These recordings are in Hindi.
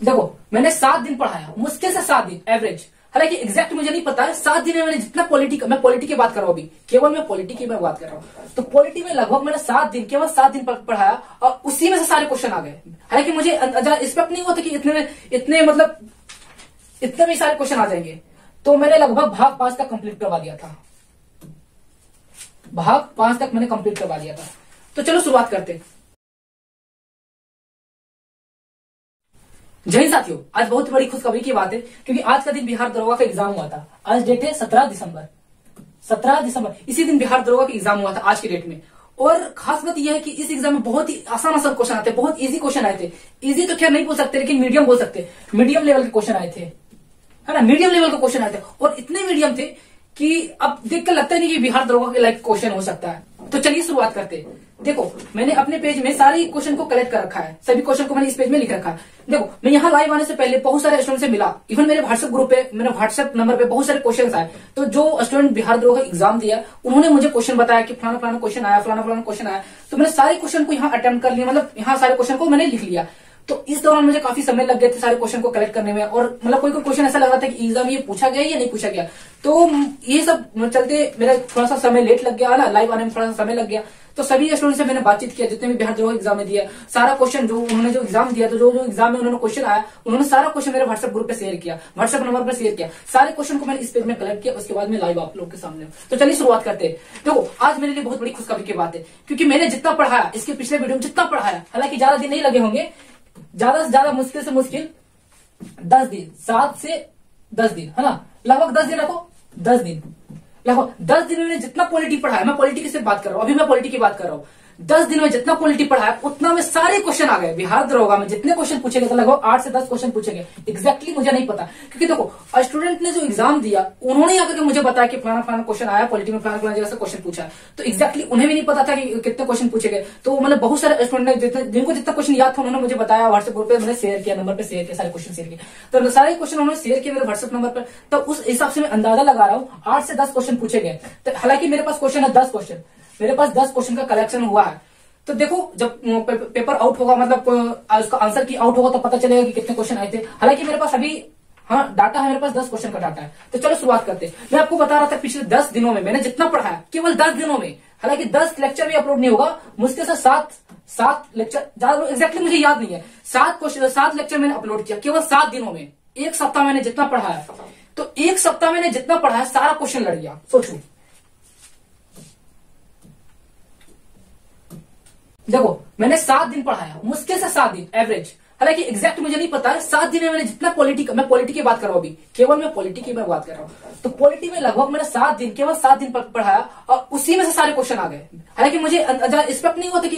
देखो मैंने 7 दिन पढ़ाया, मुश्किल से 7 दिन एवरेज। हालांकि एग्जैक्ट मुझे नहीं पता है, 7 दिन में मैंने जितना मैं पॉलिटी की बात कर रहा हूं अभी, केवल मैं पॉलिटी की मैं बात कर रहा हूं। तो पॉलिटी में लगभग मैंने 7 दिन, केवल 7 दिन पढ़ाया और उसी में से सारे क्वेश्चन आ गए। हालांकि मुझे एक्सपेक्ट नहीं हुआ था कि इतने मतलब इतने में सारे क्वेश्चन आ जाएंगे। तो मैंने लगभग भाग 5 तक कंप्लीट करवा दिया था, भाग 5 तक मैंने कंप्लीट करवा दिया था। तो चलो शुरुआत करते। जय हिंद साथियों, आज बहुत बड़ी खुशखबरी की बात है क्योंकि आज का दिन बिहार दरोगा का एग्जाम हुआ था। आज डेट है 17 दिसंबर। 17 दिसंबर इसी दिन बिहार दरोगा का एग्जाम हुआ था आज की डेट में। और खास बात यह है कि इस एग्जाम में बहुत ही आसान क्वेश्चन आते, बहुत इजी क्वेश्चन आए थे। इजी तो खैर नहीं बोल सकते, लेकिन मीडियम बोल सकते, मीडियम लेवल के क्वेश्चन आए थे, है ना। मीडियम लेवल के क्वेश्चन आए थे और इतने मीडियम थे कि अब देखकर लगता नहीं कि बिहार दरोगा के लाइक क्वेश्चन हो सकता है। तो चलिए शुरुआत करते। देखो मैंने अपने पेज में सारी क्वेश्चन को कलेक्ट कर रखा है, सभी क्वेश्चन को मैंने इस पेज में लिख रखा है। देखो मैं यहाँ लाइव आने से पहले बहुत सारे स्टूडेंट से मिला, इवन मेरे व्हाट्सएप ग्रुप पे, मेरे व्हाट्सएप नंबर पे बहुत सारे क्वेश्चन आए। तो जो स्टूडेंट बिहार दरोगा एग्जाम दिया उन्होंने मुझे क्वेश्चन बताया कि फलाना फलाना क्वेश्चन आया, फलाना फलाना क्वेश्चन आया। तो मैंने सारे क्वेश्चन को यहाँ अटेम्प्ट कर लिया, मतलब यहाँ सारे क्वेश्चन को मैंने लिख लिया। तो इस दौरान मुझे काफी समय लग गए थे सारे क्वेश्चन को कलेक्ट करने में। और मतलब कोई क्वेश्चन ऐसा लग रहा था कि एग्जाम ये पूछा गया या नहीं पूछा गया। तो ये सब चलते मेरा थोड़ा सा समय लेट लग गया ना, लाइव आने में थोड़ा सा समय लग गया। तो सभी स्टूडेंट से मैंने बातचीत किया, जितने भी बिहार दरोगा एग्जाम में दिया, सारा क्वेश्चन जो उन्होंने जो एग्जाम दिया, तो जो एग्जाम में उन्होंने क्वेश्चन आया, उन्होंने सारा क्वेश्चन मेरे व्हाट्सएप ग्रुप पे शेयर किया, व्हाट्सएप नंबर पर शेयर किया। सारे क्वेश्चन को मैंने इस पेज में कलेक्ट किया, उसके बाद में लाइव आप लोग के सामने। तो चलिए शुरुआत करते हैं। देखो आज मेरे लिए बहुत बड़ी खुशखबरी की बात है क्योंकि मैंने जितना पढ़ाया, इसके पिछले वीडियो में जितना पढ़ाया, हालांकि ज्यादा दिन नहीं लगे होंगे, ज्यादा से ज्यादा मुश्किल से मुश्किल 10 दिन, 7 से 10 दिन, है ना। लगभग 10 दिन रखो, 10 दिन, लगभग 10 दिन में जितना पॉलिटी पढ़ाया, मैं पॉलिटी की सिर्फ बात कर रहा हूं, अभी मैं पॉलिटी की बात कर रहा हूं। 10 दिन में जितना पॉलिटी पढ़ाया उतना में सारे क्वेश्चन आ गए। बिहार दरोगा में जितने क्वेश्चन पूछे गए, तो लगभग 8 से 10 क्वेश्चन पूछे गए। एग्जैक्टली मुझे नहीं पता क्योंकि देखो स्टूडेंट ने जो एग्जाम दिया उन्होंने आकर के मुझे बताया कि फलाना फलाना क्वेश्चन आया, पॉलिटी में फलाना फलाना जगह से क्वेश्चन पूछा। तो एग्जैक्टली उन्हें भी नहीं पता था कि कितने क्वेश्चन पूछे गए। तो मतलब बहुत सारे स्टूडेंट ने जिनको जितना क्वेश्चन याद था उन्होंने मुझे बताया, व्हाट्सएप ग्रुप पे मैंने शेयर किया, नंबर पे शेयर किया, सारे क्वेश्चन शेयर किए। तो सारे क्वेश्चन उन्होंने शेयर किए मेरे व्हाट्सएप नंबर पर। तो उस हिसाब से मैं अंदाजा लगा रहा हूँ 8 से 10 क्वेश्चन पूछे गए। तो हालांकि मेरे पास क्वेश्चन है 10 क्वेश्चन, मेरे पास 10 क्वेश्चन का कलेक्शन हुआ है। तो देखो जब पेपर आउट होगा, मतलब उसका आंसर की आउट होगा, तो पता चलेगा कि कितने क्वेश्चन आए थे। हालांकि मेरे पास अभी डाटा है, मेरे पास 10 क्वेश्चन का डाटा है। तो चलो शुरुआत करते हैं। मैं आपको बता रहा था पिछले 10 दिनों में मैंने जितना पढ़ाया, केवल 10 दिनों में, हालांकि 10 लेक्चर भी अपलोड नहीं होगा, मुश्किल से 7 लेक्चर, ज्यादा एग्जैक्टली मुझे याद नहीं है, 7 लेक्चर मैंने अपलोड किया केवल 7 दिनों में। एक सप्ताह मैंने जितना पढ़ाया, तो एक सप्ताह मैंने जितना पढ़ाया सारा क्वेश्चन लड़ गया। सोचो, देखो मैंने 7 दिन पढ़ाया, मुश्किल से 7 दिन एवरेज। हालांकि एग्जैक्ट मुझे नहीं पता है, 7 दिन में मैंने जितना मैं पॉलिटी की बात कर रहा हूं अभी, केवल मैं पॉलिटी की मैं बात कर रहा हूं। तो पॉलिटी में लगभग मैंने 7 दिन, केवल 7 दिन पढ़ाया और उसी में से सारे क्वेश्चन आ गए। हालांकि मुझे एक्सपेक्ट नहीं हुआ था कि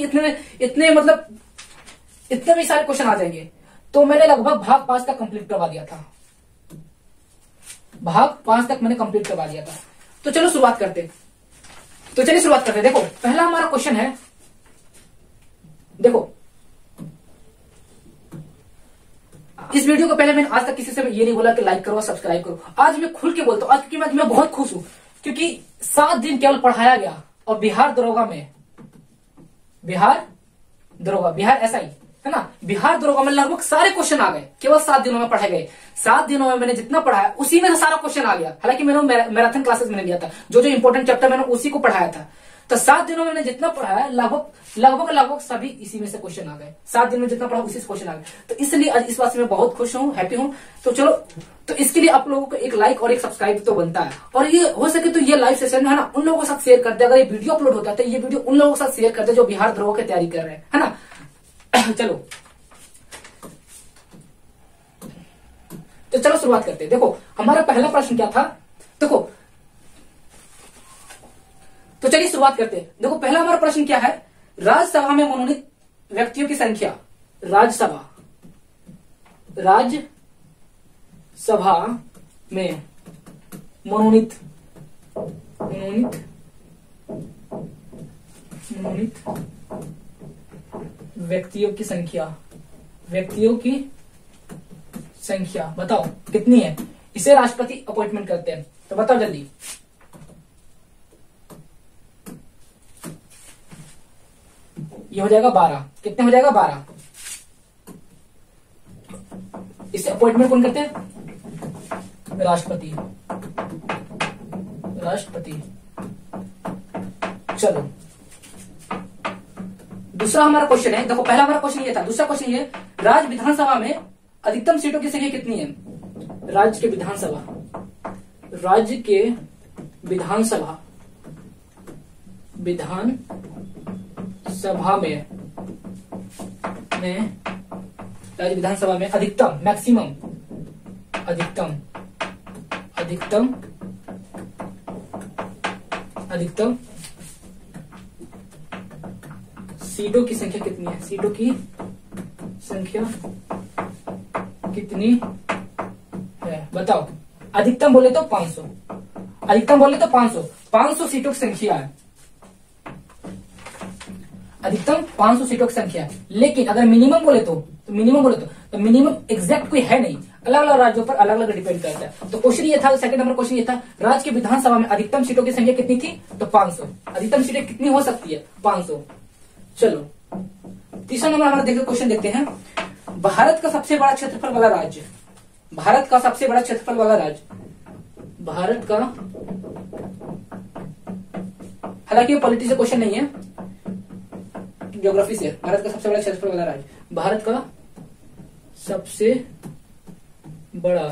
इतने में सारे क्वेश्चन आ जाएंगे। तो मैंने लगभग भाग 5 तक कंप्लीट करवा दिया था, भाग 5 तक मैंने कंप्लीट करवा दिया था। तो चलो शुरुआत करते। तो चलिए शुरुआत करते। देखो पहला हमारा क्वेश्चन है, देखो इस वीडियो को पहले मैंने आज तक किसी से ये नहीं बोला कि लाइक करो, सब्सक्राइब करो। आज मैं खुल के बोलता हूं, आज क्योंकि मैं बहुत खुश हूं क्योंकि 7 दिन केवल पढ़ाया गया और बिहार दरोगा में, बिहार एसआई, है ना, बिहार दरोगा में लगभग सारे क्वेश्चन आ गए, केवल 7 दिनों में पढ़े गए। 7 दिनों में मैंने जितना पढ़ाया उसी में से सारा क्वेश्चन आ गया। हालांकि मैंने मैराथन क्लासेस मैंने लिया था, जो इंपॉर्टेंट चैप्टर मैंने उसी को पढ़ाया था। तो 7 दिनों में मैंने जितना पढ़ाया लगभग सभी इसी में से क्वेश्चन आ गए। 7 दिन में जितना पढ़ा उसी से क्वेश्चन आ गए। तो इसलिए आज इस बात से मैं बहुत खुश हूं, हैप्पी हूं। तो चलो, तो इसके लिए आप लोगों को एक लाइक और एक सब्सक्राइब तो बनता है। और ये हो सके तो ये लाइव सेशन है ना, उन लोगों के साथ शेयर करते हैं। अगर ये वीडियो अपलोड होता है तो ये वीडियो उन लोगों के साथ शेयर करते हैं जो बिहार दरोगा की तैयारी कर रहे हैं, है ना। चलो तो चलो शुरुआत करते हैं। देखो हमारा पहला प्रश्न क्या था, देखो तो चलिए शुरुआत करते हैं। देखो पहला हमारा प्रश्न क्या है, राज्यसभा में मनोनीत व्यक्तियों की संख्या, राज्यसभा में मनोनीत व्यक्तियों की संख्या बताओ कितनी है। इसे राष्ट्रपति अपॉइंटमेंट करते हैं, तो बताओ जल्दी। ये हो जाएगा 12। कितने हो जाएगा 12। इससे अपॉइंटमेंट कौन करते हैं? राष्ट्रपति। राष्ट्रपति। चलो दूसरा हमारा क्वेश्चन है, देखो पहला हमारा क्वेश्चन ये था, दूसरा क्वेश्चन ये, राज्य विधानसभा में अधिकतम सीटों की संख्या कितनी है? राज्य के विधानसभा, राज्य के विधानसभा, विधानसभा में राज्य विधानसभा में अधिकतम, मैक्सिमम, अधिकतम, अधिकतम, अधिकतम सीटों की संख्या कितनी है? सीटों की संख्या कितनी है बताओ। अधिकतम बोले तो 500, अधिकतम बोले तो 500 सीटों की संख्या है, अधिकतम 500 सीटों की संख्या है। लेकिन अगर मिनिमम बोले तो मिनिमम एग्जैक्ट कोई है नहीं, अलग अलग राज्यों पर अलग अलग डिपेंड करता है। तो क्वेश्चन ये था, सेकंड नंबर क्वेश्चन ये था, राज्य के विधानसभा में अधिकतम सीटों की संख्या कितनी थी? तो 500। अधिकतम सीटें कितनी हो सकती है? 500। चलो तीसरा नंबर हमारा देखते क्वेश्चन देखते हैं, भारत का सबसे बड़ा क्षेत्रफल वाला राज्य, भारत का सबसे बड़ा क्षेत्रफल वाला राज्य, भारत का, हालांकि ये पॉलिटी से क्वेश्चन नहीं है, ज्योग्राफी से। भारत का सबसे बड़ा क्षेत्रफल वाला राज्य, भारत का सबसे बड़ा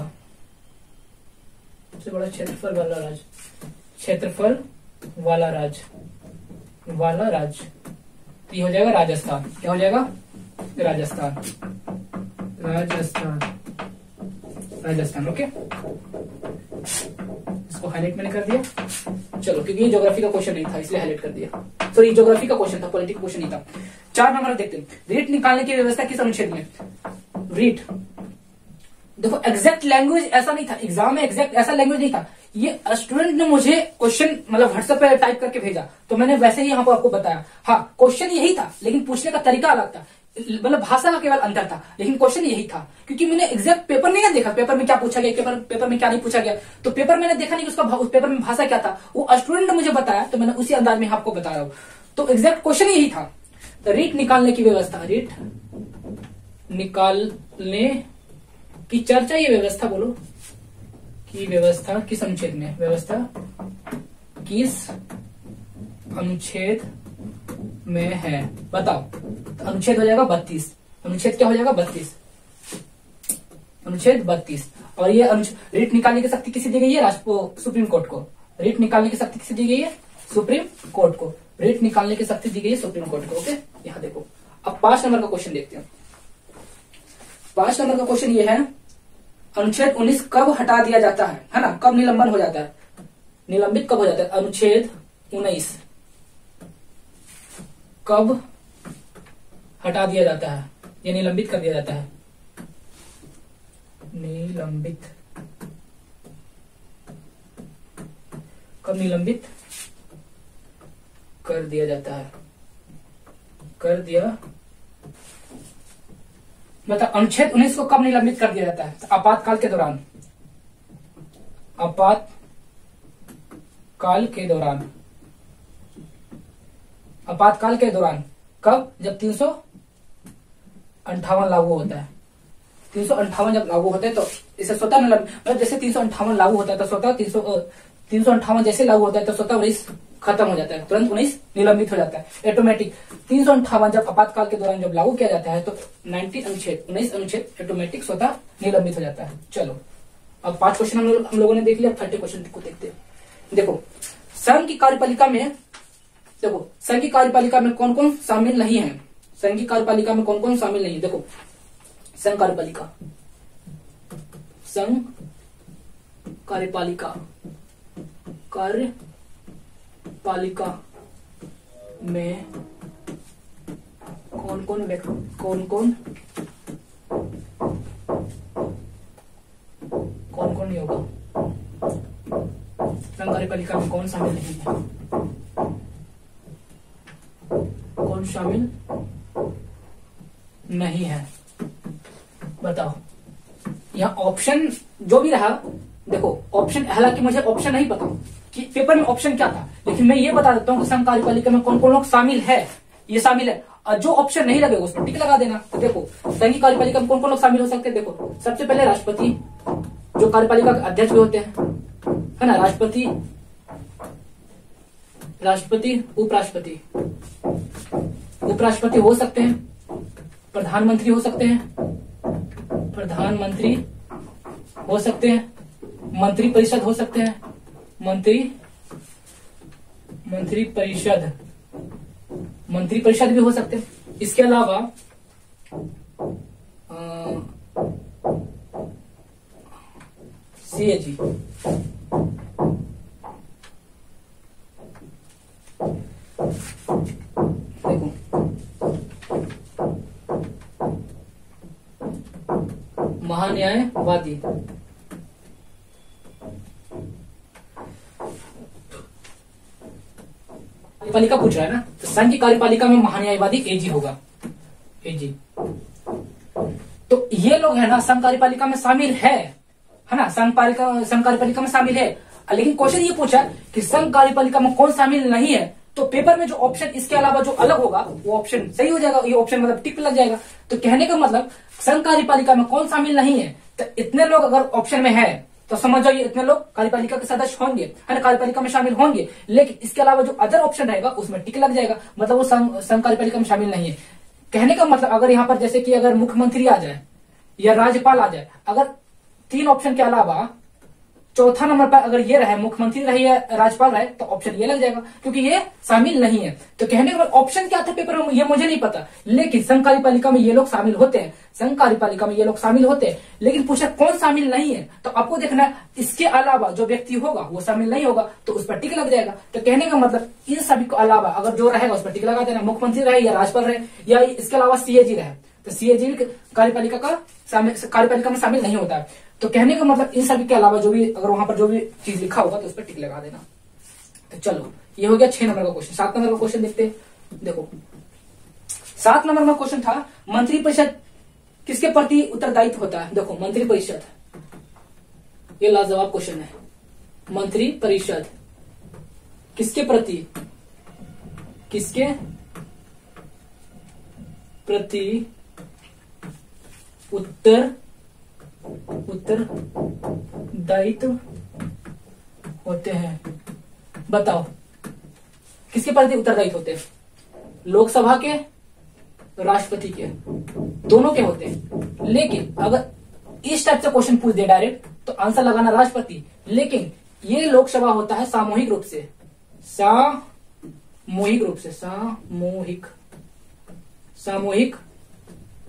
क्षेत्रफल वाला राज्य, क्षेत्रफल वाला राज्य, वाला राज्य, तो ये हो जाएगा राजस्थान। क्या हो जाएगा? राजस्थान, राजस्थान, राजस्थान। ओके, इसको हाईलाइट मैंने कर दिया। चलो क्योंकि ये ज्योग्राफी का क्वेश्चन नहीं था इसलिए हाईलाइट कर दिया, सॉरी ज्योग्राफी का क्वेश्चन था, पॉलिटिकल क्वेश्चन नहीं था। 4 नंबर देखते हैं, रीट निकालने की व्यवस्था किस अनुच्छेद में? रीट, देखो एग्जैक्ट लैंग्वेज ऐसा नहीं था, एग्जाम में एग्जैक्ट ऐसा लैंग्वेज नहीं था, ये स्टूडेंट ने मुझे क्वेश्चन मतलब व्हाट्सएप पे टाइप करके भेजा तो मैंने वैसे ही यहाँ पर आपको बताया। हाँ क्वेश्चन यही था लेकिन पूछने का तरीका अलग था, मतलब भाषा का केवल अंतर था, लेकिन क्वेश्चन यही था। क्योंकि मैंने एग्जैक्ट पेपर नहीं ना देखा, पेपर में क्या पूछा गया, पेपर में क्या नहीं पूछा गया, तो पेपर मैंने देखा नहीं, उसका उस पेपर में भाषा क्या था, वो स्टूडेंट ने मुझे बताया तो मैंने उसी अंदाज में आपको बता रहा हूँ। तो एग्जैक्ट क्वेश्चन यही था। रीट निकालने की व्यवस्था, रीट निकालने की चर्चा, ये व्यवस्था बोलो की व्यवस्था किस अनुच्छेद में? व्यवस्था किस अनुच्छेद में है बताओ। तो अनुच्छेद हो जाएगा 32। अनुच्छेद क्या हो जाएगा? 32, अनुच्छेद 32। और ये रीट निकालने की शक्ति किसी दी गई है? सुप्रीम कोर्ट को। रीट निकालने की शक्ति किसी दी गई है? सुप्रीम कोर्ट को। रीट निकालने की शक्ति दी गई है सुप्रीम कोर्ट को। ओके, यहां देखो। अब 5 नंबर का क्वेश्चन देखते हैं। 5 नंबर का क्वेश्चन ये है, अनुच्छेद 19 कब हटा दिया जाता है ना? कब निलंबन हो जाता है? निलंबित कब हो जाता है? अनुच्छेद 19 कब हटा दिया जाता है या निलंबित कर दिया जाता है? निलंबित, कब निलंबित कर दिया जाता है? कर दिया, मतलब अनुच्छेद 19 को कब निलंबित कर दिया जाता है? तो आपातकाल के दौरान, आपातकाल के दौरान, आपातकाल के दौरान। कब? जब 358 लागू होता है। 358 जब लागू होता है तो इसे स्वतः मतलब जैसे 358 लागू होता है तो स्वतः 358 जैसे लागू होता है तो स्वतः 19 खत्म हो जाता है, तुरंत 19 निलंबित हो जाता है, ऑटोमेटिक। 358 जब आपातकाल के दौरान जब लागू किया जाता है तो 19 अनुच्छेद ऑटोमेटिक स्वतः निलंबित हो जाता है। चलो अब 5 क्वेश्चन हम लोगों ने देख लिया, 30 क्वेश्चन को देखते हैं। देखो संघ की कार्यपालिका में, देखो संघ की कार्यपालिका में कौन कौन शामिल नहीं है? संघ की कार्यपालिका में कौन कौन शामिल नहीं है? देखो संघ कार्यपालिका, संघ कार्यपालिका, कार्यपालिका में कौन कौन नहीं होगा? संघ कार्यपालिका में कौन शामिल नहीं है? कौन शामिल नहीं है बताओ। यहाँ ऑप्शन जो भी रहा, देखो ऑप्शन, हालांकि मुझे ऑप्शन नहीं पता कि पेपर में ऑप्शन क्या था, लेकिन मैं ये बता देता हूँ कि संघ कार्यपालिका में कौन कौन लोग शामिल है। ये शामिल है और जो ऑप्शन नहीं लगेगा उसमें टिक लगा देना। तो देखो संघीय कार्यपालिका में कौन कौन लोग शामिल हो सकते हैं। देखो सबसे पहले राष्ट्रपति, जो कार्यपालिका के अध्यक्ष भी होते हैं, है ना। राष्ट्रपति, उपराष्ट्रपति, उपराष्ट्रपति हो सकते हैं, प्रधानमंत्री हो सकते हैं, प्रधानमंत्री हो सकते हैं, मंत्री परिषद हो सकते हैं, मंत्री परिषद भी हो सकते हैं। इसके अलावा सीएजी, देखो महान्यायवादी, कार्यपालिका पूछ रहा है ना, तो संघ की कार्यपालिका में महान्यायवादी एजी होगा, एजी। तो ये लोग है ना संघ कार्यपालिका में शामिल है ना, संघ कार्यपालिका में शामिल है। लेकिन क्वेश्चन ये पूछा कि संघ कार्यपालिका में कौन शामिल नहीं है, तो पेपर में जो ऑप्शन इसके अलावा जो अलग होगा वो ऑप्शन सही हो जाएगा, ये ऑप्शन मतलब टिक लग जाएगा। तो कहने का मतलब संघ कार्यपालिका में कौन शामिल नहीं है, तो इतने लोग अगर ऑप्शन में है तो समझ जाओ ये इतने लोग कार्यपालिका के सदस्य होंगे, है ना, कार्यपालिका में शामिल होंगे। लेकिन इसके अलावा जो अदर ऑप्शन रहेगा उसमें टिक लग जाएगा, मतलब वो संघ कार्यपालिका में शामिल नहीं है। कहने का मतलब अगर यहाँ पर जैसे कि अगर मुख्यमंत्री आ जाए या राज्यपाल आ जाए, अगर 3 ऑप्शन के अलावा चौथा नंबर पर अगर ये रहे, मुख्यमंत्री रहे या राज्यपाल रहे, तो ऑप्शन ये लग जाएगा क्योंकि ये शामिल नहीं है। तो कहने का ऑप्शन क्या था पेपर में ये मुझे नहीं पता, लेकिन संघ कार्यपालिका में ये लोग शामिल होते हैं, संघ कार्यपालिका में ये लोग शामिल होते हैं। लेकिन पूछा कौन शामिल नहीं है, तो आपको देखना है इसके अलावा जो व्यक्ति होगा वो शामिल नहीं होगा, तो उस पर टिक लग जाएगा। तो कहने का मतलब इन सभी के अलावा अगर जो रहेगा उस पर टिक लगा देना, मुख्यमंत्री रहे या राज्यपाल रहे या इसके अलावा सीएजी रहे, तो सीएजी कार्यपालिका में शामिल नहीं होता है। तो कहने का मतलब इन सभी के अलावा जो भी अगर वहां पर जो भी चीज लिखा होगा तो उस पर टिक लगा देना। तो चलो ये हो गया 6 नंबर का क्वेश्चन। 7 नंबर का क्वेश्चन देखते हैं। देखो 7 नंबर में क्वेश्चन था मंत्रिपरिषद किसके प्रति उत्तरदायित्व होता है। देखो मंत्रिपरिषद, ये लाजवाब क्वेश्चन है। मंत्रिपरिषद किसके प्रति उत्तरदायित्व होते हैं। बताओ किसके प्रति उत्तरदायित्व होते हैं। लोकसभा के, राष्ट्रपति के, दोनों के होते हैं। लेकिन अगर इस टाइप से क्वेश्चन पूछ दे डायरेक्ट तो आंसर लगाना राष्ट्रपति, लेकिन ये लोकसभा होता है सामूहिक रूप से, सामूहिक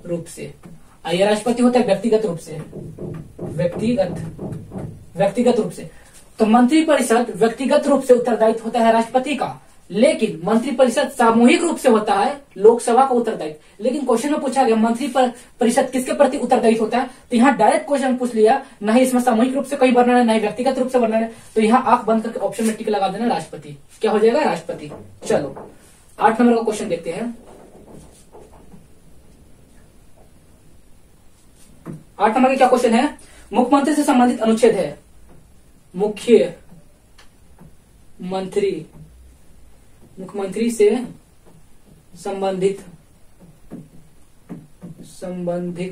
रूप से। ये राष्ट्रपति होता है व्यक्तिगत रूप से। तो मंत्रिपरिषद व्यक्तिगत रूप से उत्तरदायित्व होता है राष्ट्रपति का, लेकिन मंत्रिपरिषद सामूहिक रूप से होता है लोकसभा का उत्तरदायित्व। लेकिन क्वेश्चन में पूछा गया मंत्रिपरिषद किसके प्रति उत्तरदायित्व होता है, तो यहाँ डायरेक्ट क्वेश्चन पूछ लिया, न ही इसमें सामूहिक रूप से कहीं वर्णन है, न ही व्यक्तिगत रूप से वर्णन है। तो यहाँ आंख बंद करके ऑप्शन में टिक लगा देना राष्ट्रपति। क्या हो जाएगा, राष्ट्रपति। चलो 8 नंबर का क्वेश्चन देखते हैं। 8 नंबर का क्या क्वेश्चन है। मुख्यमंत्री से संबंधित अनुच्छेद है। मुख्यमंत्री से संबंधित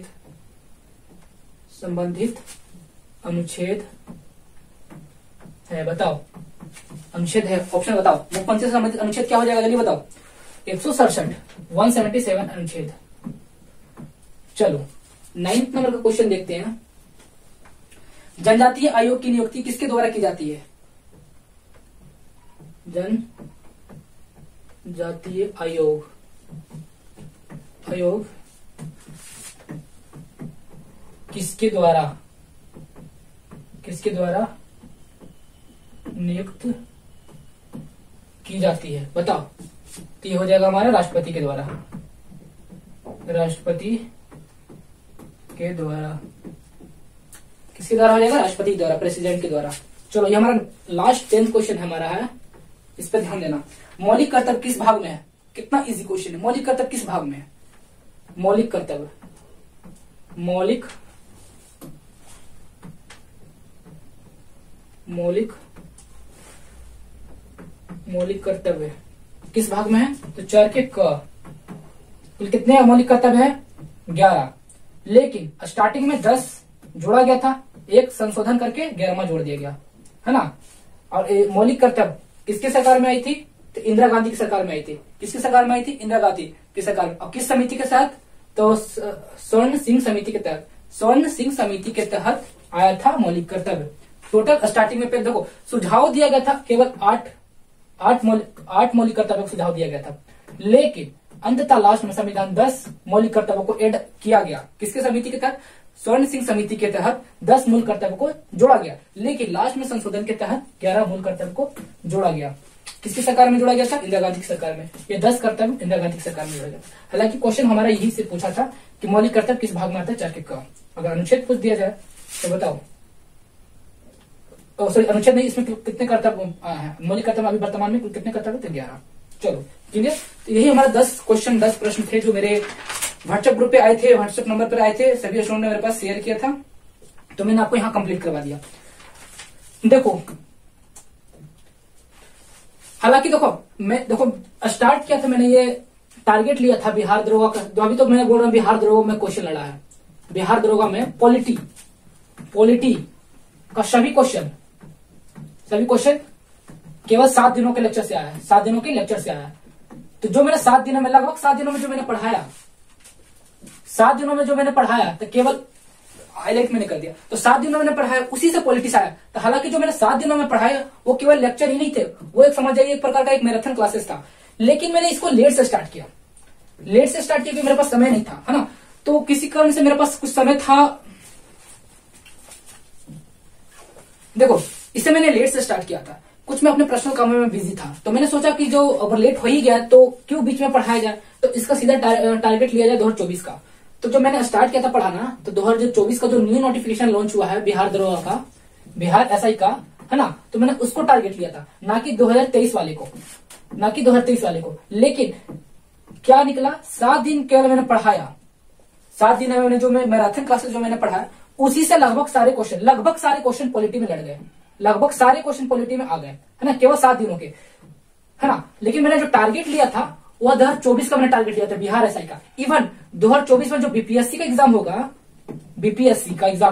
अनुच्छेद है। बताओ अनुच्छेद है, ऑप्शन बताओ। मुख्यमंत्री से संबंधित अनुच्छेद क्या हो जाएगा, जल्दी बताओ। 167 177 अनुच्छेद। चलो 9th नंबर का क्वेश्चन देखते हैं। जनजातीय आयोग की नियुक्ति किसके द्वारा की जाती है। जनजातीय आयोग किसके द्वारा नियुक्त की जाती है। बताओ। तो ये हो जाएगा हमारा राष्ट्रपति के द्वारा, किसके द्वारा हो जाएगा, राष्ट्रपति के द्वारा, प्रेसिडेंट के द्वारा। चलो ये हमारा लास्ट 10th क्वेश्चन हमारा है, इस पर ध्यान देना। मौलिक कर्तव्य किस भाग में है। कितना इजी क्वेश्चन है। मौलिक कर्तव्य किस भाग में है। मौलिक कर्तव्य किस भाग में है, तो 4 के क, कुल कितने मौलिक कर्तव्य है? 11। लेकिन स्टार्टिंग में 10 जोड़ा गया था, एक संशोधन करके 11वां जोड़ दिया गया, है ना। और मौलिक कर्तव्य किसके सरकार में आई थी? तो इंदिरा गांधी की सरकार में आई थी। किसकी सरकार में आई थी? इंदिरा गांधी की सरकार में। और किस समिति के तहत? तो स्वर्ण सिंह समिति के तहत, स्वर्ण सिंह समिति के तहत आया था मौलिक कर्तव्य। टोटल स्टार्टिंग में पे देखो सुझाव दिया गया था, केवल 8 मौलिक कर्तव्यों का सुझाव दिया गया था, लेकिन अंततः लास्ट में संविधान 10 मौलिक कर्तव्यों को ऐड किया गया। किसके समिति के तहत? स्वर्ण सिंह समिति के तहत 10 मूल कर्तव्यों को जोड़ा गया, लेकिन लास्ट में संशोधन के तहत 11 मूल कर्तव्य को जोड़ा गया। किसकी सरकार में जोड़ा गया था? इंदिरा गांधी की सरकार में। ये 10 कर्तव्य इंदिरा गांधी की सरकार में जोड़ा गया। हालांकि क्वेश्चन हमारा यही से पूछा था कि मौलिक कर्तव्य किस भाग में आता है 4 के क। अगर अनुच्छेद पूछ दिया जाए तो बताओ, सॉरी अनुच्छेद नहीं, इसमें कितने कर्तव्य है? मौलिक कर्तव्य अभी वर्तमान में कितने कर्तव्य थे? 11। चलो क्लियर। तो यही हमारा 10 क्वेश्चन 10 प्रश्न थे जो मेरे व्हाट्सएप ग्रुप पे आए थे, व्हाट्सएप नंबर पर आए थे, सभी स्टूडेंट ने मेरे पास शेयर किया था, तो मैंने आपको यहाँ कंप्लीट करवा दिया। देखो हालांकि देखो स्टार्ट किया था मैंने, ये टारगेट लिया था बिहार दरोगा का, जो अभी तो मैं बोल रहा हूँ बिहार दरोगा में क्वेश्चन लड़ा है। बिहार दरोगा में पॉलिटी का सभी क्वेश्चन केवल 7 दिनों के लेक्चर से आया है, 7 दिनों के लेक्चर से आया है। तो जो मैंने 7 दिनों में, लगभग 7 दिनों में जो मैंने पढ़ाया, 7 दिनों में जो मैंने पढ़ाया, तो केवल हाईलाइट मैंने कर दिया, तो 7 दिनों में मैंने पढ़ाया, उसी से पॉलिटिक्स आया। तो हालांकि जो मैंने 7 दिनों में पढ़ाया वो केवल लेक्चर ही नहीं थे, वो एक समझ जाइए एक प्रकार का एक मैराथन क्लासेस था। लेकिन मैंने इसको लेट से स्टार्ट किया क्योंकि मेरे पास समय नहीं था, है ना। तो किसी कारण से मेरे पास कुछ समय था, देखो इसे मैंने लेट से स्टार्ट किया था, कुछ मैं अपने पर्सनल कामों में बिजी था, तो मैंने सोचा कि जो अगर लेट हो ही गया तो क्यों बीच में पढ़ाया जाए, तो इसका सीधा टारगेट लिया जाए 2024 का। तो जो मैंने स्टार्ट किया था पढ़ाना, तो 2024 का जो न्यू नोटिफिकेशन लॉन्च हुआ है बिहार दरोगा का, बिहार एसआई का, है ना, तो मैंने उसको टारगेट लिया था, ना कि 2023 वाले को। लेकिन क्या निकला, 7 दिन केवल मैंने पढ़ाया, 7 दिन में मैंने जो मैराथन क्लासेस जो मैंने पढ़ाया, उसी से लगभग सारे क्वेश्चन पॉलिटी में लड़ गए, लगभग सारे क्वेश्चन पॉलिटी में आ गए, है ना, केवल 7 दिनों के, है ना। लेकिन मैंने जो टारगेट लिया था वह 2024 का मैंने टारगेट लिया था बिहार एसआई का। इवन 2024 में जो बीपीएससी का एग्जाम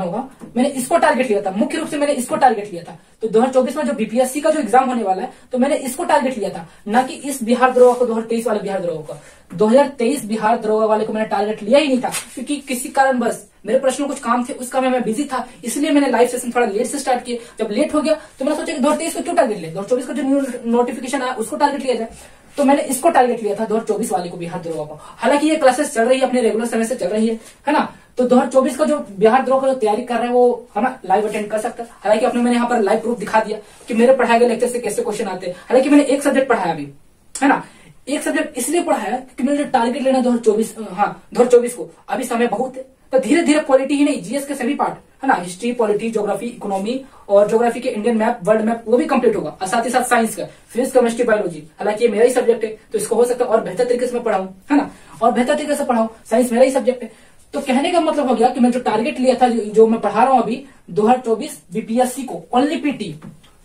होगा, मैंने इसको टारगेट लिया था, मुख्य रूप से मैंने इसको टारगेट लिया था। तो 2024 में जो बीपीएससी का जो एग्जाम होने वाला है, तो मैंने इसको टारगेट लिया था, ना कि इस बिहार दरोगा को, 2023 वाले बिहार दरोगा को। 2023 बिहार दरोगा वाले को मैंने टारगेट लिया ही नहीं था, क्योंकि किसी कारणवश मेरे प्रश्नों कुछ काम थे, उस काम में मैं बिजी था, इसलिए मैंने लाइव सेशन थोड़ा लेट से स्टार्ट किया। जब लेट हो गया तो मैंने सोचा कि 2023 को क्यों टारगेट ले, 2024 का जो न्यू नोटिफिकेशन आया उसको टारगेट लिया जाए, तो मैंने इसको टारगेट लिया था 2024 वाले को, बिहार दरोगा को। हालांकि ये क्लासेस चल रही है, अपने रेगुलर समय से चल रही है ना। तो 2024 का जो बिहार दरोगा का जो तैयारी कर रहे हैं वो, है ना, लाइव अटेंड कर सकता है। हालांकि अपने मैंने यहाँ पर लाइव प्रूफ दिखा दिया कि मेरे पढ़ाए गए लेक्चर से कैसे क्वेश्चन आते हैं। हालांकि मैंने एक सब्जेक्ट पढ़ाया अभी, है ना, एक सब्जेक्ट इसलिए पढ़ाया कि मैंने टारगेट लेना 2024 को, अभी समय बहुत है। तो धीरे धीरे पॉलिटी ही नहीं, जीएस के सभी पार्ट, है ना, हिस्ट्री, पॉलिटी, ज्योग्राफी, इकोनॉमी और ज्योग्राफी के इंडियन मैप, वर्ल्ड मैप, वो भी कंप्लीट होगा। और साथ ही साथ साइंस का, फिजिक्स, केमिस्ट्री, बायोलॉजी, हालांकि ये मेरा ही सब्जेक्ट है, तो इसको हो सकता है और बेहतर तरीके से मैं पढ़ाऊं, है ना, और बेहतर तरीके से पढ़ाऊं। साइंस मेरा ही सब्जेक्ट है। तो कहने का मतलब हो गया कि मैं जो टारगेट लिया था, जो मैं पढ़ा रहा हूं अभी 2024 बीपीएससी को, ओनली पीटी,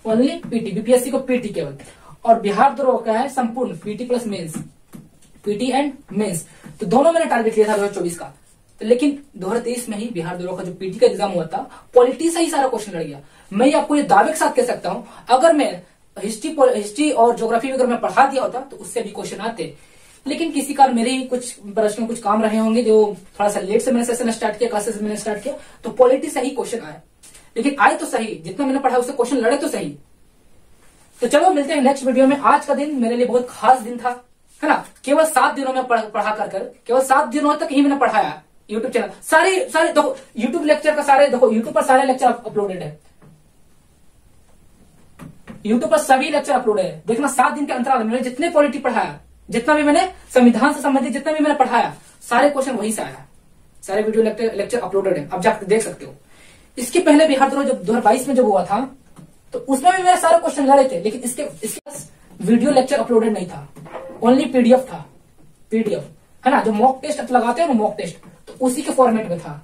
बीपीएससी को पीटी केवल, और बिहार दरोगा का है संपूर्ण PT plus mains, PT and mains. तो दोनों मैंने टारगेट लिया था 2024 का। तो लेकिन 2023 में ही बिहार दरोगा का जो पीटी का एग्जाम हुआ था, पॉलिटी से ही सारा क्वेश्चन लड़ गया। मैं आपको ये दावे के साथ कह सकता हूं, अगर मैं हिस्ट्री और ज्योग्राफी अगर मैं पढ़ा दिया होता तो उससे भी क्वेश्चन आते। लेकिन किसी कारण मेरे ही कुछ प्रश्नों कुछ काम रहे होंगे, जो थोड़ा सा लेट से मैंने सेशन स्टार्ट किया, क्लासेस मैंने स्टार्ट किया, तो पॉलिटी से ही क्वेश्चन आए। लेकिन आए तो सही, जितना मैंने पढ़ा उससे क्वेश्चन लड़े तो सही। तो चलो मिलते हैं नेक्स्ट वीडियो में। आज का दिन मेरे लिए बहुत खास दिन था, है ना। केवल 7 दिनों में पढ़ा कर केवल 7 दिनों तक ही मैंने पढ़ाया। यूट्यूब चैनल सारे देखो, यूट्यूब लेक्चर का सारे देखो, यूट्यूब पर सारे लेक्चर अपलोडेड है, यूट्यूब पर सभी लेक्चर अपलोडेड है। देखना 7 दिन के अंतराल में मैंने जितने पॉलिटी पढ़ाया, जितना भी मैंने संविधान से संबंधित जितना भी मैंने पढ़ाया, सारे क्वेश्चन वहीं से आया, सारे वीडियो लेक्चर अपलोडेड है, आप जाकर देख सकते हो। इसके पहले बिहार दरोगा जब 2022 में जब हुआ था, तो उसमें भी मेरे सारे क्वेश्चन लड़े थे, लेकिन इसके पास वीडियो लेक्चर अपलोडेड नहीं था, ओनली पीडीएफ था, पीडीएफ, है ना, जो मॉक टेस्ट लगाते हैं ना, मॉक टेस्ट, तो उसी के फॉर्मेट में था,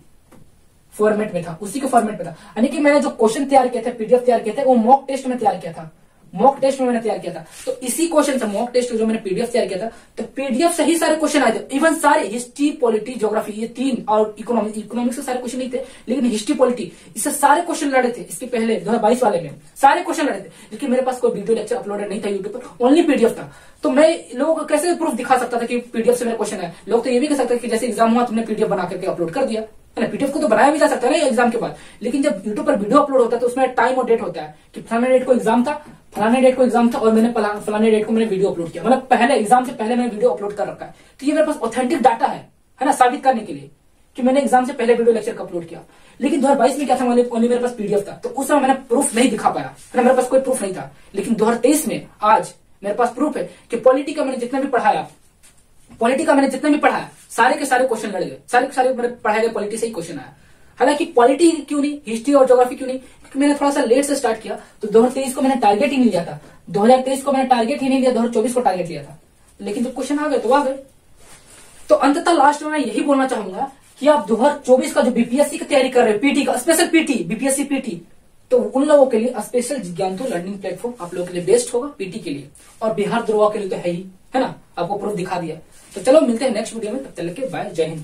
उसी के फॉर्मेट में था। यानी कि मैंने जो क्वेश्चन तैयार किए थे, पीडीएफ तैयार किए थे, वो मॉक टेस्ट में तैयार किया था, मॉक टेस्ट में मैंने तैयार किया था। तो इसी क्वेश्चन से मॉक टेस्ट जो मैंने पीडीएफ तैयार किया था, तो पीडीएफ से ही सारे क्वेश्चन आए थे। इवन सारे हिस्ट्री, पॉलिटी, ज्योग्राफी, ये 3 और इकोनॉमिक्स से सारे क्वेश्चन नहीं थे, लेकिन हिस्ट्री, पॉलिटी इससे सारे क्वेश्चन लड़े थे। इसके पहले 2022 वाले में सारे क्वेश्चन लड़े थे, लेकिन मेरे पास कोई वीडियो लेक्चर अपलोडेड नहीं था यूट्यूब पर, ओनली पीडीएफ था। तो मैं लोगों को कैसे प्रूफ दिखा सकता था कि पीडीएफ से मेरा क्वेश्चन है? लोग तो ये भी कह सकते हैं कि जैसे एग्जाम हुआ तुमने पीडीएफ बना करके अपलोड कर दिया है ना। पीडीएफ को तो बनाया भी जा सकता है ना एग्जाम के बाद, लेकिन जब यूट्यूब पर वीडियो अपलोड होता है तो उसमें टाइम और डेट होता है कि फलाने डेट को एग्जाम था, फलाने डेट को एग्जाम था और मैंने फलाने डेट को मैंने वीडियो अपलोड किया, मतलब पहले एग्जाम से पहले मैंने वीडियो अपलोड कर रखा है। तो ये मेरे पास ऑथेंटिक डाटा है ना, साबित करने के लिए कि मैंने एग्जाम से पहले वीडियो लेक्चर का अपलोड किया। लेकिन 2022 में क्या था, ओनली मेरे पास पीडीएफ था, तो उस समय मैंने प्रूफ नहीं दिखा पाया है ना, मेरे पास कोई प्रूफ नहीं था। लेकिन 2023 में आज मेरे पास प्रूफ है कि पॉलिटी का मैंने जितना भी पढ़ाया, सारे के सारे क्वेश्चन लड़ गए, सारे के सारे मेरे पढ़ाए गए पॉलिटी से ही क्वेश्चन आया। हालांकि पॉलिटी क्यों नहीं, हिस्ट्री और ज्योग्राफी क्यों नहीं, क्योंकि मैंने थोड़ा सा लेट से स्टार्ट किया, तो 2023 को मैंने टारगेट ही नहीं लिया था, 2023 को मैंने टारगेट ही नहीं लिया, 2024 को टारगेट लिया था। लेकिन जब क्वेश्चन आ गए तो आ गए। तो अंततः लास्ट में मैं यही बोलना चाहूंगा कि आप 2024 का जो बीपीएससी की तैयारी कर रहे हैं, पीटी का स्पेशल पीटी, बीपीएससी पीटी, तो उन लोगों के लिए स्पेशल जिज्ञांतु लर्निंग प्लेटफॉर्म आप लोगों के लिए बेस्ट होगा पीटी के लिए, और बिहार दरोगा के लिए तो है ही, है ना। आपको प्रूफ दिखा दिया। तो चलो मिलते हैं नेक्स्ट वीडियो में, तब तक के बाय, जय हिंद।